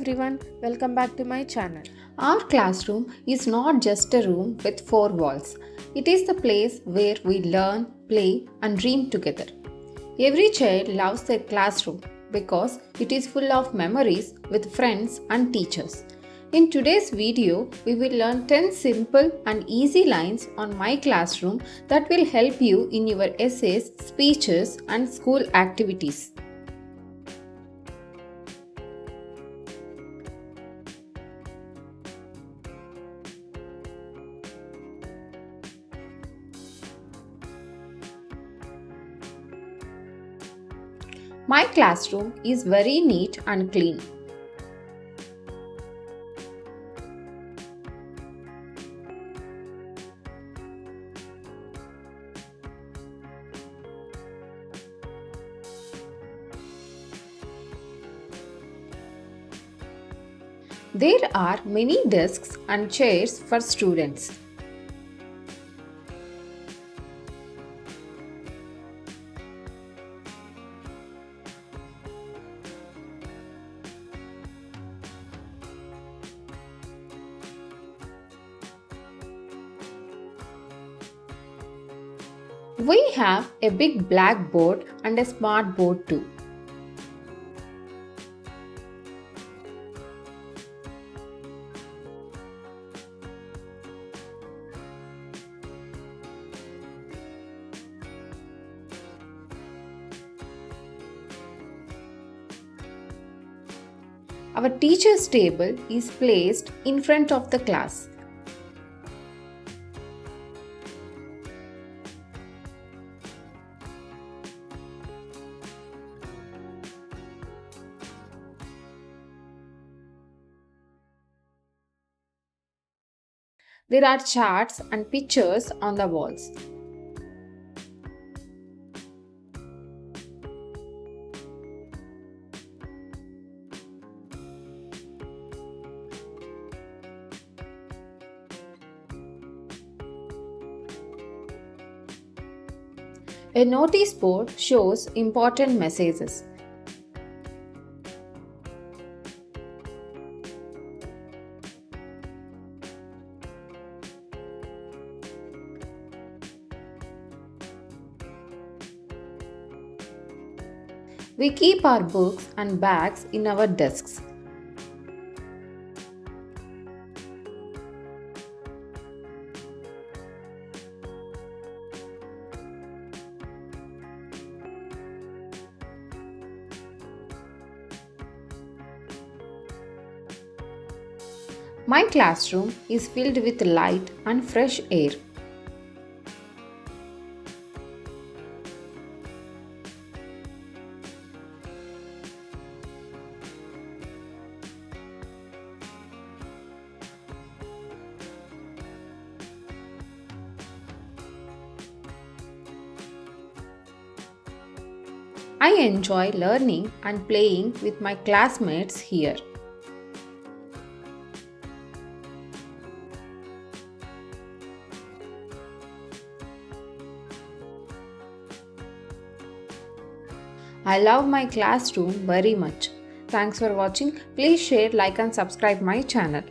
everyone, welcome back to my channel. Our classroom is not just a room with four walls. It is the place where we learn, play, and dream together. Every child loves their classroom because it is full of memories with friends and teachers. In today's video, we will learn 10 simple and easy lines on my classroom that will help you in your essays, speeches, and school activities. My classroom is very neat and clean. There are many desks and chairs for students. We have a big blackboard and a smart board too. Our teacher's table is placed in front of the class. There are charts and pictures on the walls. A notice board shows important messages. We keep our books and bags in our desks. My classroom is filled with light and fresh air. I enjoy learning and playing with my classmates here. I love my classroom very much. Thanks for watching. Please share, like and subscribe my channel.